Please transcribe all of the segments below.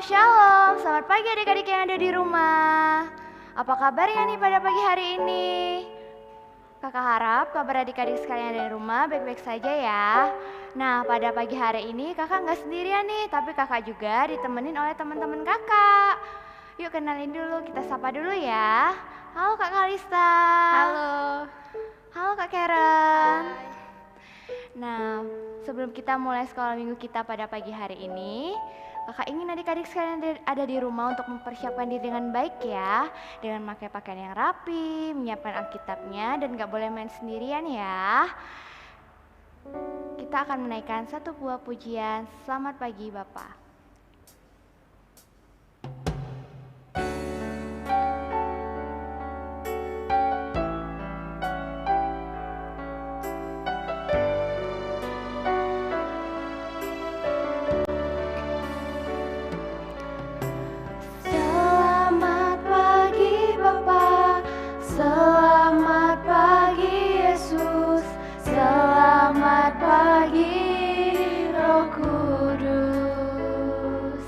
Shalom, selamat pagi adik-adik yang ada di rumah. Apa kabarnya nih pada pagi hari ini? Kakak harap kabar adik-adik sekalian ada di rumah baik-baik saja ya. Nah, pada pagi hari ini kakak nggak sendirian nih, tapi kakak juga ditemenin oleh teman-teman kakak. Yuk kenalin dulu, kita sapa dulu ya. Halo Kak Kalista. Halo. Halo Kak Karen. Hai. Nah, sebelum kita mulai sekolah minggu kita pada pagi hari ini, kakak ingin adik-adik sekalian ada di rumah untuk mempersiapkan diri dengan baik ya, dengan memakai pakaian yang rapi, menyiapkan Alkitabnya, dan gak boleh main sendirian ya. Kita akan menaikkan satu buah pujian. Selamat pagi Bapak. Selamat pagi Yesus, selamat pagi Roh Kudus.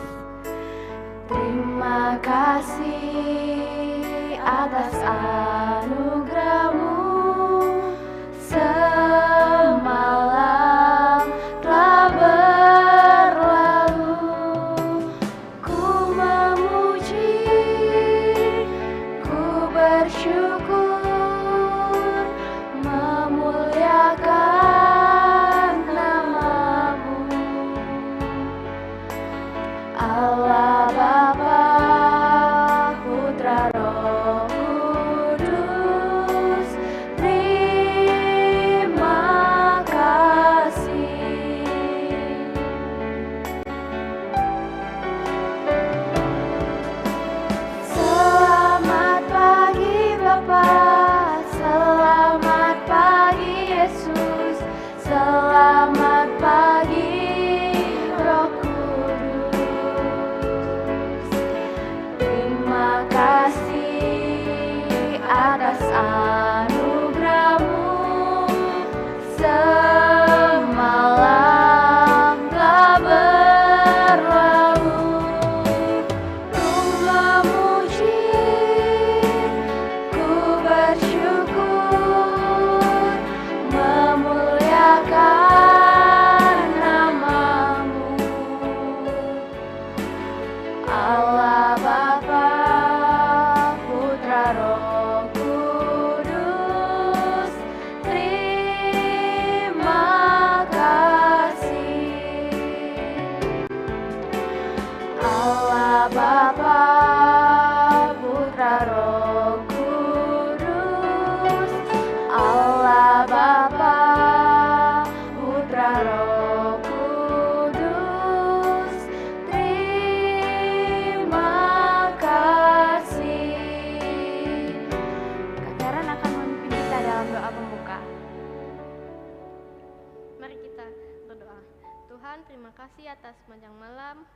Terima kasih atas anugerah-Mu, semalam telah berlalu. Ku memuji, ku bersyukur, memuliakan nama-Mu. Allah Bapa, Putra, Roh Kudus, terima kasih. Selamat pagi Bapa, selamat pagi Yesus, selamat pagi Roh Kudus. Terima kasih atas anugerah-Mu, semalam telah berlalu. Ku memuji, ku bersyukur, memuliakan nama-Mu. Allah Bapa, Putra, Roh Kudus, terima kasih. Allah Bapa, Putra, Roh Kudus, Allah Bapa, Putra, Roh Kudus, terima kasih. Kak Karen akan memimpin kita dalam doa pembuka. Mari kita berdoa. Tuhan, terima kasih atas sepanjang malam.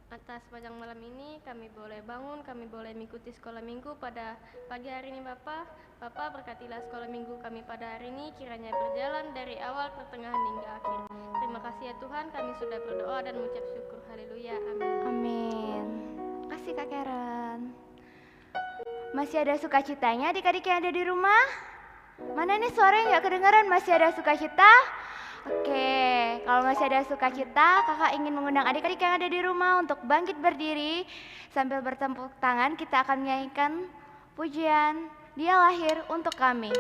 Atas sepanjang malam ini kami boleh bangun, kami boleh mengikuti sekolah minggu pada pagi hari ini Bapak. Bapak berkatilah sekolah minggu kami pada hari ini, kiranya berjalan dari awal, pertengahan hingga akhir. Terima kasih ya Tuhan, kami sudah berdoa dan mengucap syukur. Haleluya, amin. Amin. Makasih Kak Karen. Masih ada sukacitanya adik-adik yang ada di rumah? Mana nih suara yang gak kedengaran? Masih ada sukacita? Oke, kalau masih ada sukacita, kakak ingin mengundang adik-adik yang ada di rumah untuk bangkit berdiri. Sambil bertepuk tangan, kita akan menyanyikan pujian Dia Lahir Untuk Kami.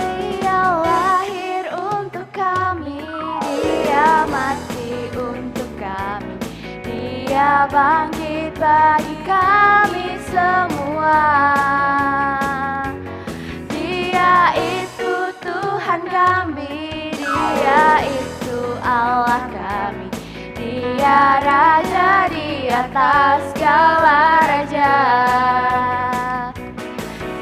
Dia lahir untuk kami, Dia mati untuk kami, Dia bangkit bagi kami semua. Dia itu Tuhan kami, Dia itu Allah kami, Dia Raja di atas segala raja.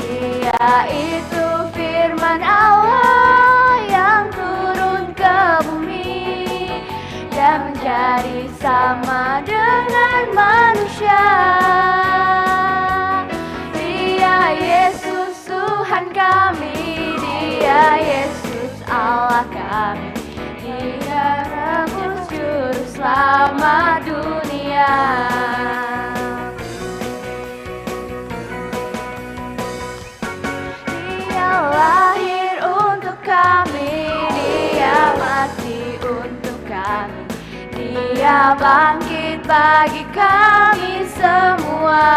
Dia itu firman Allah yang turun ke bumi dan menjadi sama dengan manusia. Dia Yesus Tuhan kami, Dia Yesus Allah kami. Dia rebus juru selamat dunia. Dia lahir untuk kami, Dia mati untuk kami, Dia bangkit bagi kami semua.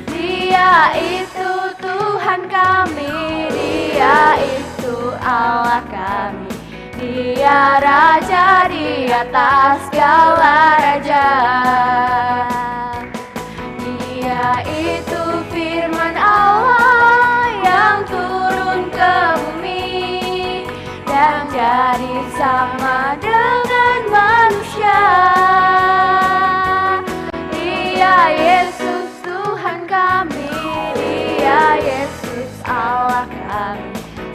Dia itu Tuhan kami, Dia itu Allah kami, Dia Raja di atas segala raja. Dia itu firman Allah yang turun ke bumi dan jadi sama dengan manusia. Dia Yesus Tuhan kami, Dia Yesus Allah kami,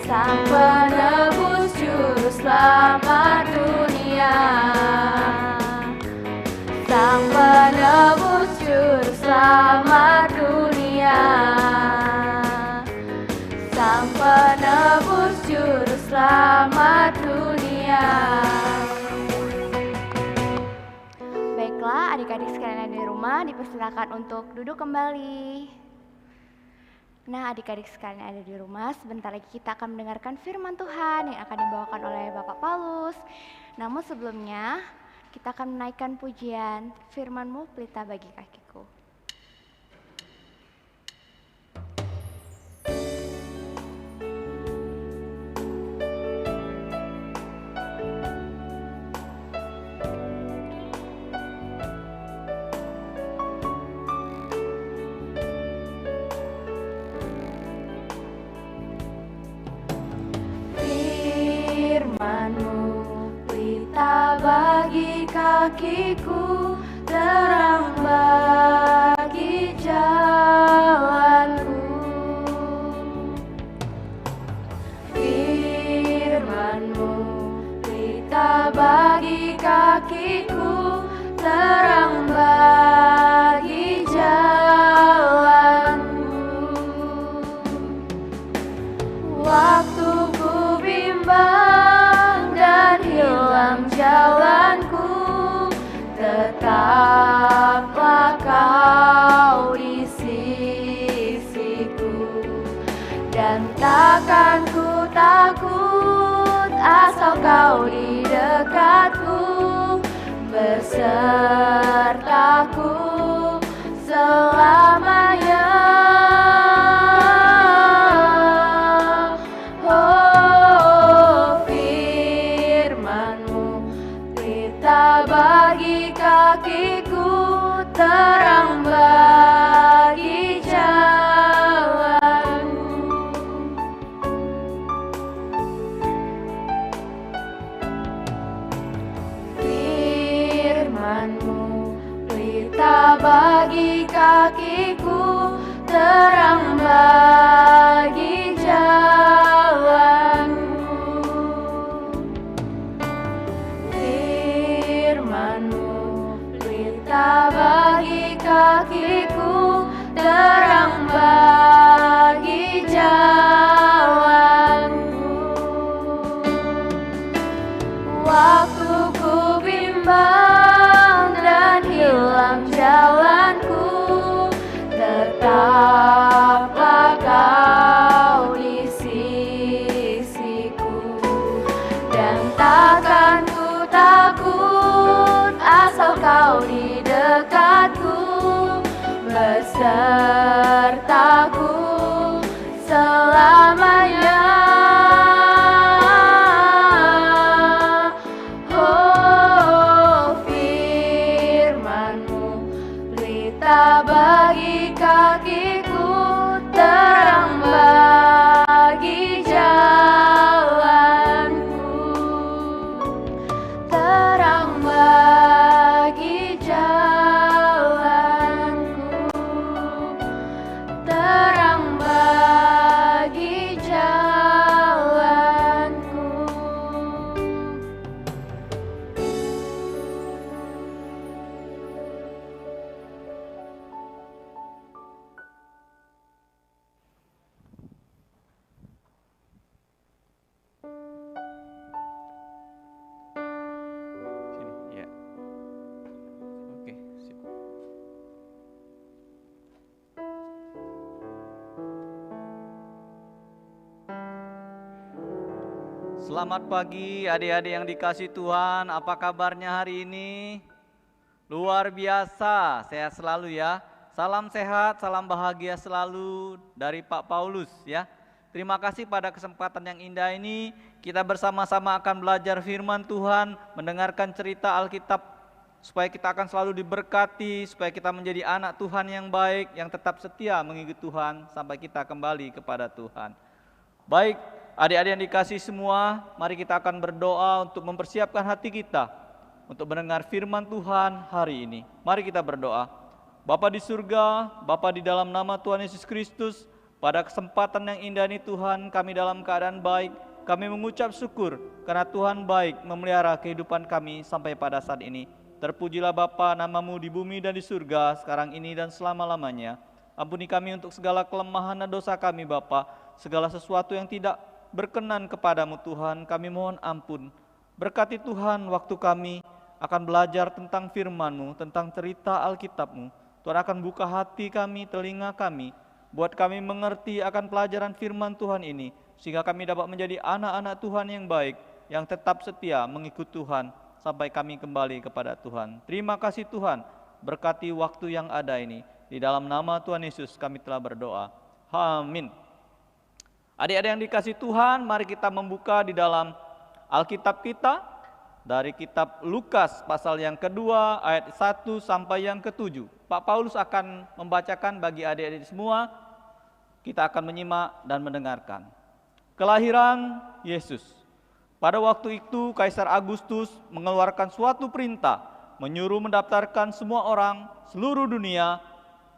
Sang Penebus Juru Selamat dunia. Sang Penebus Juru Selamat dunia. Sang Penebus Juru Selamat dunia. Baiklah, adik-adik sekalian di rumah dipersilakan untuk duduk kembali. Nah, adik-adik sekalian yang ada di rumah, sebentar lagi kita akan mendengarkan firman Tuhan yang akan dibawakan oleh Bapak Paulus. Namun sebelumnya, kita akan menaikkan pujian firman-Mu pelita bagi kakiku. Bagi kakiku, terang bagi jalanku. Firman-Mu pelita bagi kakiku, terang bagi jalanku. Waktu ku bimbang dan hilang jalanku, tetaplah Kau di sisiku, dan takkan ku takut asal Kau di dekatku, besertaku selamanya. Bagi kakiku, terang bagi jalanku. Firman-Mu pelita bagi kakiku, terang bagi jalanku. Pelita bagi kakiku, terang bagi jalanku. Waktu ku bimbang dan hilang jalanku, tetaplah Kau di sisiku, dan takkan ku takut asal Kau di dekatku, besertaku selamanya. Oh, Selamat pagi adik-adik yang dikasih Tuhan, apa kabarnya hari ini? Luar biasa, sehat selalu ya. Salam sehat, salam bahagia selalu dari Pak Paulus ya. Terima kasih pada kesempatan yang indah ini, kita bersama-sama akan belajar firman Tuhan, mendengarkan cerita Alkitab, supaya kita akan selalu diberkati, supaya kita menjadi anak Tuhan yang baik, yang tetap setia mengikuti Tuhan, sampai kita kembali kepada Tuhan. Baik, adik-adik yang dikasih semua, mari kita akan berdoa untuk mempersiapkan hati kita untuk mendengar firman Tuhan hari ini. Mari kita berdoa. Bapa di surga, Bapa di dalam nama Tuhan Yesus Kristus, pada kesempatan yang indah ini Tuhan, kami dalam keadaan baik, kami mengucap syukur karena Tuhan baik memelihara kehidupan kami sampai pada saat ini. Terpujilah Bapa, nama-Mu di bumi dan di surga, sekarang ini dan selama-lamanya. Ampuni kami untuk segala kelemahan dan dosa kami Bapa, segala sesuatu yang tidak berkenan kepadamu Tuhan, kami mohon ampun. Berkati Tuhan waktu kami akan belajar tentang firman-Mu, tentang cerita Alkitab-Mu. Tuhan akan buka hati kami, telinga kami, buat kami mengerti akan pelajaran firman Tuhan ini, sehingga kami dapat menjadi anak-anak Tuhan yang baik, yang tetap setia mengikut Tuhan, sampai kami kembali kepada Tuhan. Terima kasih Tuhan, berkati waktu yang ada ini. Di dalam nama Tuhan Yesus kami telah berdoa. Amin. Adik-adik yang dikasih Tuhan, mari kita membuka di dalam Alkitab kita dari kitab Lukas pasal yang kedua ayat 1 sampai yang ke-7. Pak Paulus akan membacakan bagi adik-adik semua, kita akan menyimak dan mendengarkan. Kelahiran Yesus. Pada waktu itu Kaisar Agustus mengeluarkan suatu perintah, menyuruh mendaftarkan semua orang seluruh dunia.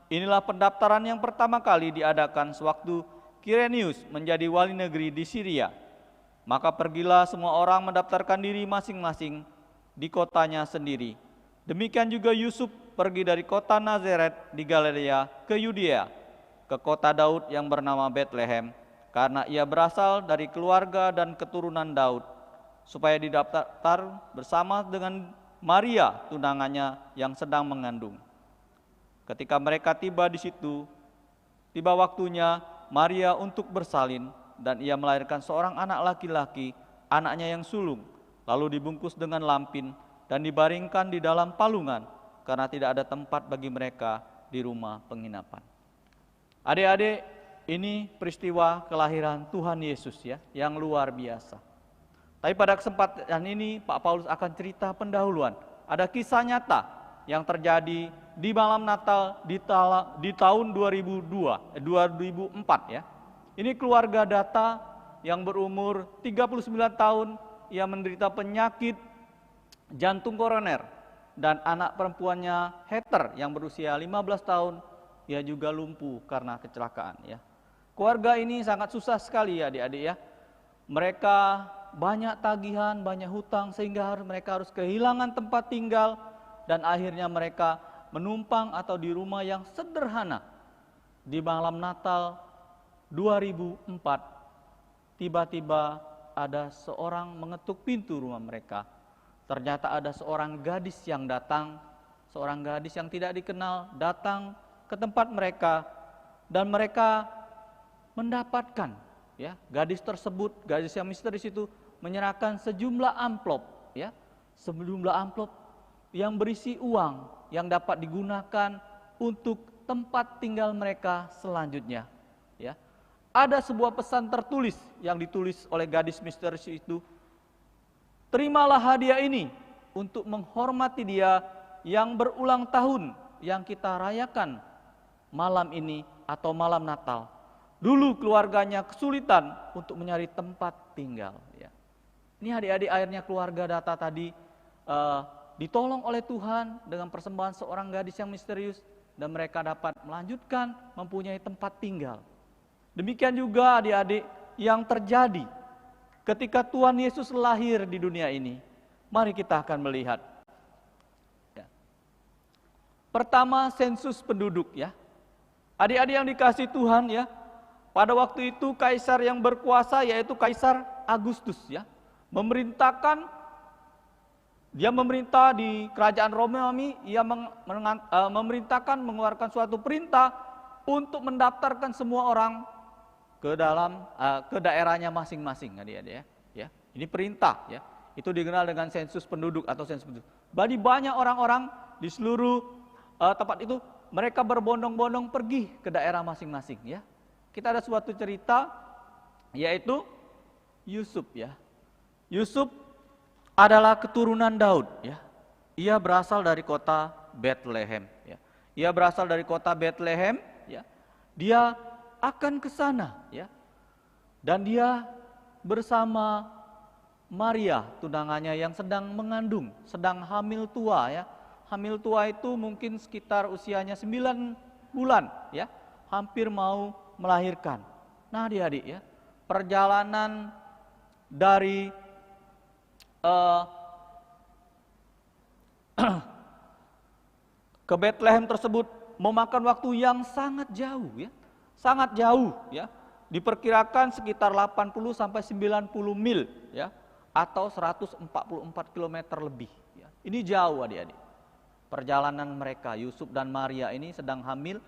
Inilah pendaftaran yang pertama kali diadakan sewaktu Kirenius menjadi wali negeri di Syria. Maka pergilah semua orang mendaftarkan diri masing-masing di kotanya sendiri. Demikian juga Yusuf pergi dari kota Nazaret di Galilea ke Yudea, ke kota Daud yang bernama Betlehem, karena ia berasal dari keluarga dan keturunan Daud, supaya didaftar bersama dengan Maria tunangannya yang sedang mengandung. Ketika mereka tiba di situ, tiba waktunya Maria untuk bersalin, dan ia melahirkan seorang anak laki-laki, anaknya yang sulung, lalu dibungkus dengan lampin dan dibaringkan di dalam palungan, karena tidak ada tempat bagi mereka di rumah penginapan. Adik-adik, ini peristiwa kelahiran Tuhan Yesus ya, yang luar biasa. Tapi pada kesempatan ini Pak Paulus akan cerita pendahuluan. Ada kisah nyata yang terjadi di malam Natal di tahun 2004 ya. Ini keluarga Data yang berumur 39 tahun, ia menderita penyakit jantung koroner, dan anak perempuannya Heather yang berusia 15 tahun, ia juga lumpuh karena kecelakaan ya. Keluarga ini sangat susah sekali ya adik-adik ya. Mereka banyak tagihan, banyak hutang, sehingga mereka harus kehilangan tempat tinggal, dan akhirnya mereka menumpang atau di rumah yang sederhana. Di malam Natal 2004, tiba-tiba ada seorang mengetuk pintu rumah mereka. Ternyata ada seorang gadis yang datang, seorang gadis yang tidak dikenal datang ke tempat mereka, dan mereka mendapatkan ya, gadis tersebut, gadis yang misterius itu menyerahkan sejumlah amplop ya, sejumlah amplop yang berisi uang yang dapat digunakan untuk tempat tinggal mereka selanjutnya ya. Ada sebuah pesan tertulis yang ditulis oleh gadis misterius itu. Terimalah hadiah ini untuk menghormati dia yang berulang tahun yang kita rayakan malam ini atau malam Natal. Dulu keluarganya kesulitan untuk mencari tempat tinggal ya. Ini adik-adik, akhirnya keluarga Data tadi ditolong oleh Tuhan dengan persembahan seorang gadis yang misterius, dan mereka dapat melanjutkan mempunyai tempat tinggal. Demikian juga adik-adik yang terjadi ketika Tuhan Yesus lahir di dunia ini. Mari kita akan melihat ya. Pertama, sensus penduduk ya. Adik-adik yang dikasih Tuhan ya, pada waktu itu kaisar yang berkuasa yaitu Kaisar Agustus ya, dia memerintah di kerajaan Romawi. Ia memerintahkan mengeluarkan suatu perintah untuk mendaftarkan semua orang ke daerahnya masing-masing, adik-adik ya. Ini perintah ya. Itu dikenal dengan sensus penduduk atau sensus penduduk. Jadi banyak orang-orang di seluruh tempat itu mereka berbondong-bondong pergi ke daerah masing-masing ya. Kita ada suatu cerita yaitu Yusuf ya. Yusuf adalah keturunan Daud ya. Ia berasal dari kota Bethlehem ya. Ia berasal dari kota Bethlehem ya. Dia akan ke sana ya. Dan dia bersama Maria tunangannya yang sedang mengandung, sedang hamil tua ya. Hamil tua itu mungkin sekitar usianya 9 bulan ya. Hampir mau melahirkan. Nah adik-adik ya, perjalanan dari ke Bethlehem tersebut memakan waktu yang sangat jauh ya. Sangat jauh ya. Diperkirakan sekitar 80 sampai 90 mil ya, atau 144 km lebih ya. Ini jauh adik-adik. Perjalanan mereka Yusuf dan Maria ini sedang hamil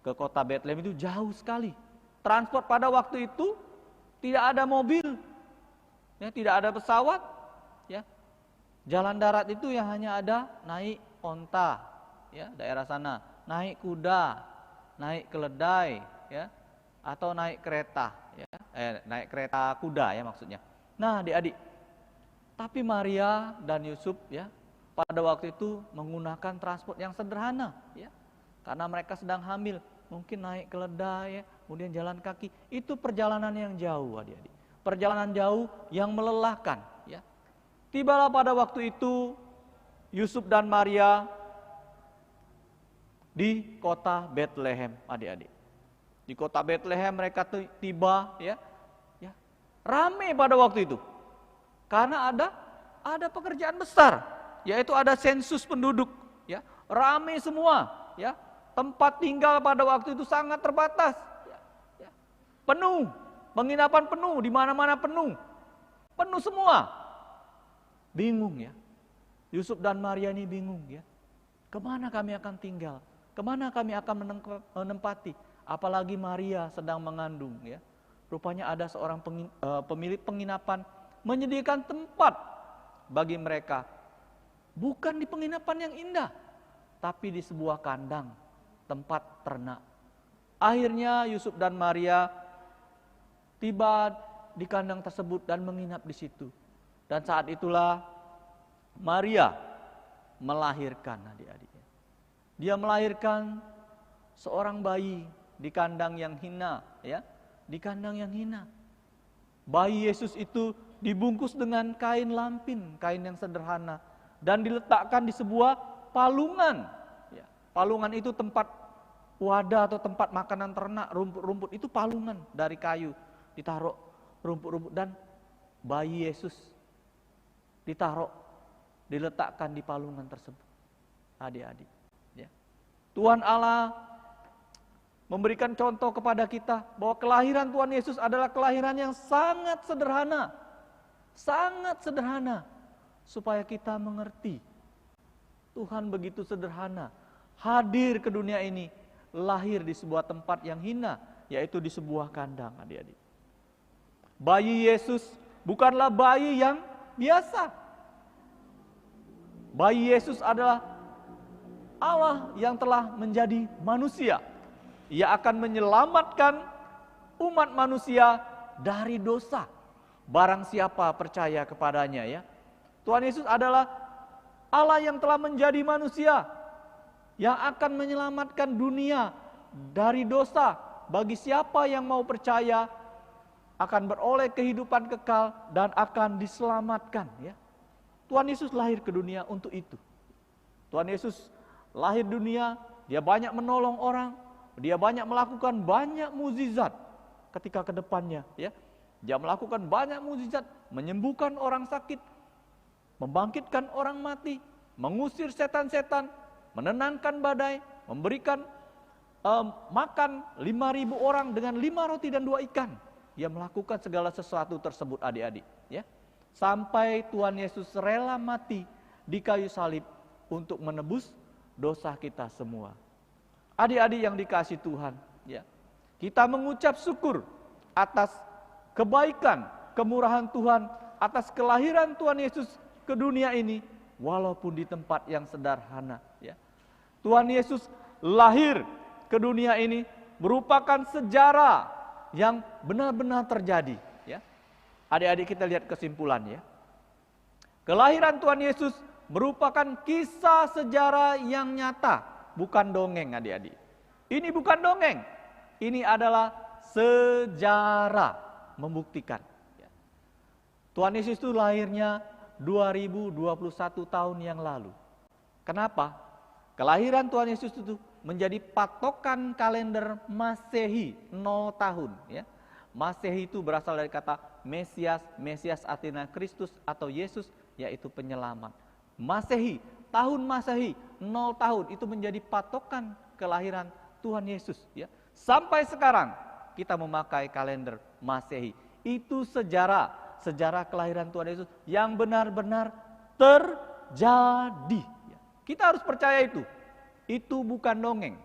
ke kota Bethlehem itu jauh sekali. Transport pada waktu itu tidak ada mobil. Ya, tidak ada pesawat ya. Jalan darat itu yang hanya ada naik onta ya, daerah sana, naik kuda, naik keledai ya, atau naik kereta ya, naik kereta kuda ya maksudnya. Nah, adik-adik, tapi Maria dan Yusuf ya pada waktu itu menggunakan transport yang sederhana ya. Karena mereka sedang hamil, mungkin naik keledai ya, kemudian jalan kaki. Itu perjalanan yang jauh adik-adik. Perjalanan jauh yang melelahkan ya. Tibalah pada waktu itu Yusuf dan Maria di kota Bethlehem adik-adik. Di kota Bethlehem mereka tiba ya. Ya. Ramai pada waktu itu. Karena ada pekerjaan besar, yaitu ada sensus penduduk ya. Ramai semua ya. Tempat tinggal pada waktu itu sangat terbatas ya. Ya. Penuh, penginapan penuh, di mana-mana penuh. Penuh semua. Bingung ya. Yusuf dan Maria ini bingung ya. Kemana kami akan tinggal? Kemana kami akan menempati? Apalagi Maria sedang mengandung ya. Rupanya ada seorang pemilik penginapan menyediakan tempat bagi mereka. Bukan di penginapan yang indah, tapi di sebuah kandang, tempat ternak. Akhirnya Yusuf dan Maria tiba di kandang tersebut dan menginap di situ. Dan saat itulah Maria melahirkan adik-adik. Dia melahirkan seorang bayi di kandang yang hina ya, di kandang yang hina. Bayi Yesus itu dibungkus dengan kain lampin, kain yang sederhana, dan diletakkan di sebuah palungan ya. Palungan itu tempat wadah atau tempat makanan ternak, rumput-rumput itu palungan dari kayu, ditaruh rumput-rumput, dan bayi Yesus ditaruh, diletakkan di palungan tersebut. Adik-adik ya. Tuhan Allah memberikan contoh kepada kita bahwa kelahiran Tuhan Yesus adalah kelahiran yang sangat sederhana. Sangat sederhana. Supaya kita mengerti Tuhan begitu sederhana. Hadir ke dunia ini, lahir di sebuah tempat yang hina, yaitu di sebuah kandang adik-adik. Bayi Yesus bukanlah bayi yang biasa. Bayi Yesus adalah Allah yang telah menjadi manusia. Ia akan menyelamatkan umat manusia dari dosa. Barang siapa percaya kepadanya ya. Tuhan Yesus adalah Allah yang telah menjadi manusia, yang akan menyelamatkan dunia dari dosa. Bagi siapa yang mau percaya akan beroleh kehidupan kekal dan akan diselamatkan ya. Tuhan Yesus lahir ke dunia untuk itu. Tuhan Yesus lahir dunia, dia banyak menolong orang, dia banyak melakukan banyak mukjizat ketika ke depannya ya. Dia melakukan banyak mukjizat, menyembuhkan orang sakit, membangkitkan orang mati, mengusir setan-setan, menenangkan badai, memberikan makan 5.000 orang dengan 5 roti dan 2 ikan. Dia melakukan segala sesuatu tersebut adik-adik ya. Sampai Tuhan Yesus rela mati di kayu salib untuk menebus dosa kita semua. Adik-adik yang dikasihi Tuhan ya. Kita mengucap syukur atas kebaikan, kemurahan Tuhan atas kelahiran Tuhan Yesus ke dunia ini, walaupun di tempat yang sederhana. Ya. Tuhan Yesus lahir ke dunia ini merupakan sejarah yang benar-benar terjadi. Ya. Adik-adik, kita lihat kesimpulannya. Kelahiran Tuhan Yesus merupakan kisah sejarah yang nyata, bukan dongeng, adik-adik. Ini bukan dongeng, ini adalah sejarah membuktikan. Tuhan Yesus itu lahirnya 2021 tahun yang lalu. Kenapa? Kelahiran Tuhan Yesus itu menjadi patokan kalender Masehi 0 tahun. Ya. Masehi itu berasal dari kata Mesias, Mesias artinya Kristus atau Yesus, yaitu penyelamat. Masehi, tahun Masehi 0 tahun itu menjadi patokan kelahiran Tuhan Yesus. Ya. Sampai sekarang kita memakai kalender Masehi. Itu sejarah kelahiran Tuhan Yesus yang benar-benar terjadi. Kita harus percaya itu. Itu bukan dongeng.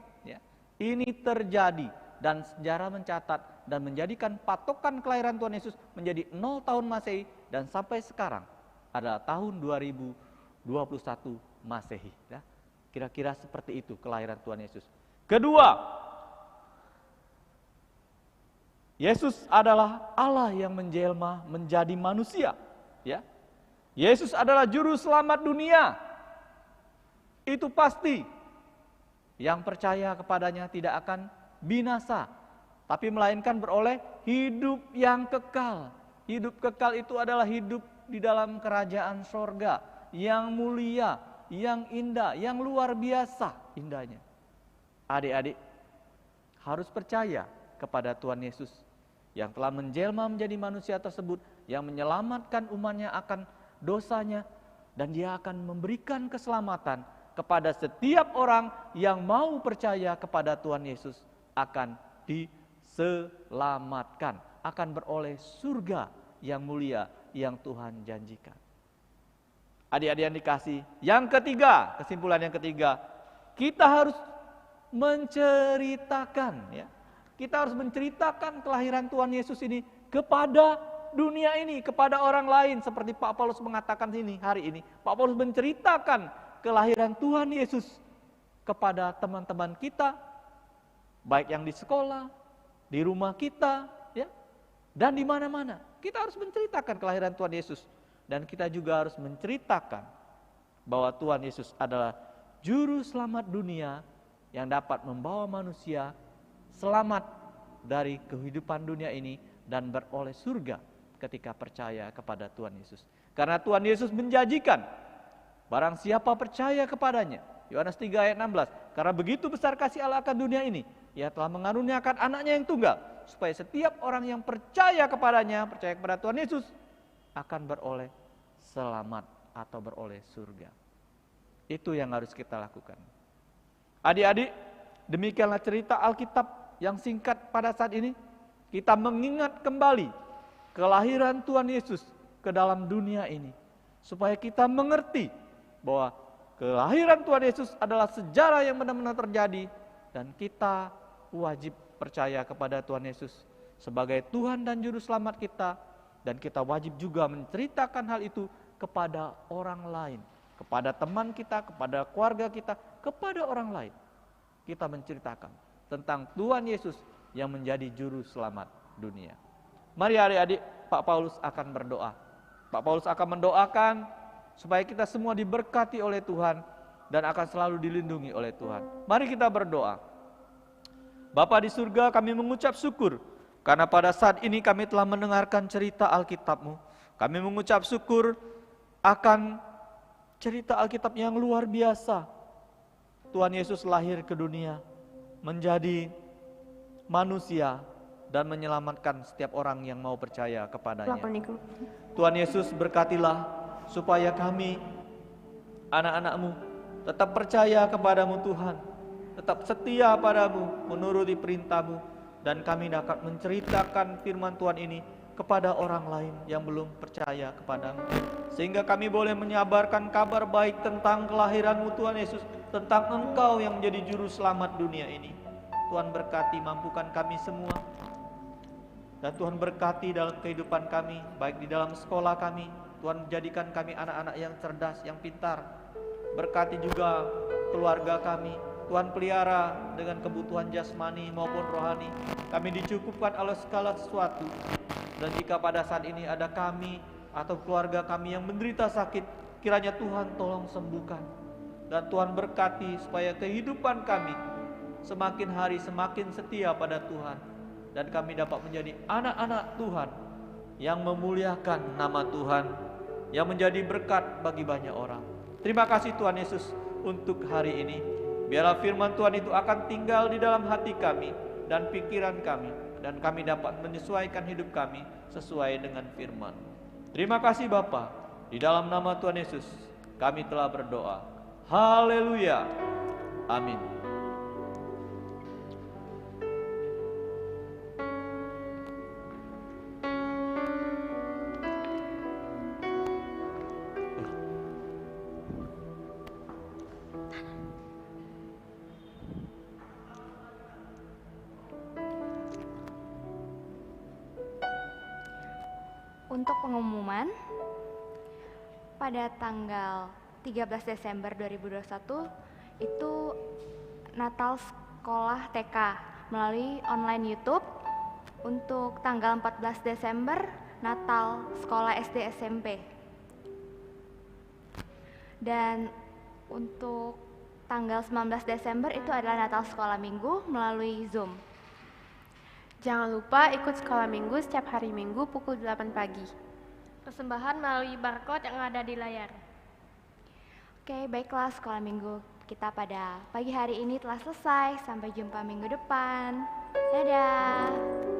Ini terjadi dan sejarah mencatat dan menjadikan patokan kelahiran Tuhan Yesus menjadi 0 tahun Masehi dan sampai sekarang adalah tahun 2021 Masehi. Kira-kira seperti itu kelahiran Tuhan Yesus. Kedua, Yesus adalah Allah yang menjelma menjadi manusia. Ya. Yesus adalah juru selamat dunia. Itu pasti. Yang percaya kepadanya tidak akan binasa, tapi melainkan beroleh hidup yang kekal. Hidup kekal itu adalah hidup di dalam kerajaan sorga yang mulia, yang indah, yang luar biasa indahnya. Adik-adik harus percaya kepada Tuhan Yesus yang telah menjelma menjadi manusia tersebut, yang menyelamatkan umatnya akan dosanya, dan dia akan memberikan keselamatan kepada setiap orang yang mau percaya kepada Tuhan Yesus, akan diselamatkan, akan beroleh surga yang mulia yang Tuhan janjikan. Adik-adik yang dikasih, yang ketiga, kesimpulan yang ketiga, kita harus menceritakan, ya. Kita harus menceritakan kelahiran Tuhan Yesus ini kepada dunia ini, kepada orang lain, seperti Pak Paulus mengatakan hari ini. Pak Paulus menceritakan kelahiran Tuhan Yesus kepada teman-teman kita, baik yang di sekolah, di rumah kita, ya, dan di mana-mana. Kita harus menceritakan kelahiran Tuhan Yesus, dan kita juga harus menceritakan bahwa Tuhan Yesus adalah juru selamat dunia yang dapat membawa manusia selamat dari kehidupan dunia ini dan beroleh surga ketika percaya kepada Tuhan Yesus. Karena Tuhan Yesus menjanjikan, barang siapa percaya kepadanya, Yohanes 3 ayat 16, karena begitu besar kasih Allah akan dunia ini, Ia telah mengaruniakan anaknya yang tunggal, supaya setiap orang yang percaya kepadanya, percaya kepada Tuhan Yesus, akan beroleh selamat atau beroleh surga. Itu yang harus kita lakukan. Adik-adik, demikianlah cerita Alkitab yang singkat pada saat ini. Kita mengingat kembali kelahiran Tuhan Yesus ke dalam dunia ini, supaya kita mengerti bahwa kelahiran Tuhan Yesus adalah sejarah yang benar-benar terjadi, dan kita wajib percaya kepada Tuhan Yesus sebagai Tuhan dan Juru Selamat kita, dan kita wajib juga menceritakan hal itu kepada orang lain, kepada teman kita, kepada keluarga kita, kepada orang lain. Kita menceritakan tentang Tuhan Yesus yang menjadi juru selamat dunia. Mari adik-adik, Pak Paulus akan berdoa. Pak Paulus akan mendoakan supaya kita semua diberkati oleh Tuhan dan akan selalu dilindungi oleh Tuhan. Mari kita berdoa. Bapa di surga, kami mengucap syukur karena pada saat ini kami telah mendengarkan cerita Alkitab-Mu. Kami mengucap syukur akan cerita Alkitab yang luar biasa. Tuhan Yesus lahir ke dunia, menjadi manusia dan menyelamatkan setiap orang yang mau percaya kepadanya. Tuhan Yesus, berkatilah supaya kami, anak-anak-Mu, tetap percaya kepadamu Tuhan, tetap setia padamu, menuruti perintah-Mu, dan kami dapat menceritakan firman Tuhan ini kepada orang lain yang belum percaya kepadamu, sehingga kami boleh menyabarkan kabar baik tentang kelahiran-Mu Tuhan Yesus, tentang Engkau yang menjadi juru selamat dunia ini. Tuhan berkati, mampukan kami semua Dan Tuhan berkati dalam kehidupan kami, baik di dalam sekolah kami. Tuhan jadikan kami anak-anak yang cerdas, yang pintar. Berkati juga keluarga kami. Tuhan pelihara dengan kebutuhan jasmani maupun rohani. Kami dicukupkan oleh segala sesuatu. Dan jika pada saat ini ada kami atau keluarga kami yang menderita sakit, kiranya Tuhan tolong sembuhkan. Dan Tuhan berkati supaya kehidupan kami semakin hari semakin setia pada Tuhan. Dan kami dapat menjadi anak-anak Tuhan yang memuliakan nama Tuhan, yang menjadi berkat bagi banyak orang. Terima kasih Tuhan Yesus untuk hari ini. Biarlah firman Tuhan itu akan tinggal di dalam hati kami dan pikiran kami, dan kami dapat menyesuaikan hidup kami sesuai dengan firman. Terima kasih Bapa. Di dalam nama Tuhan Yesus kami telah berdoa. Haleluya. Amin. Untuk pengumuman, pada tanggal 13 Desember 2021 itu Natal Sekolah TK melalui online YouTube. Untuk tanggal 14 Desember Natal Sekolah SD SMP. Dan untuk tanggal 19 Desember itu adalah Natal Sekolah Minggu melalui Zoom. Jangan lupa ikut sekolah minggu setiap hari Minggu pukul 8 pagi. Persembahan melalui barcode yang ada di layar. Oke, baiklah, sekolah minggu kita pada pagi hari ini telah selesai. Sampai jumpa minggu depan. Dadah.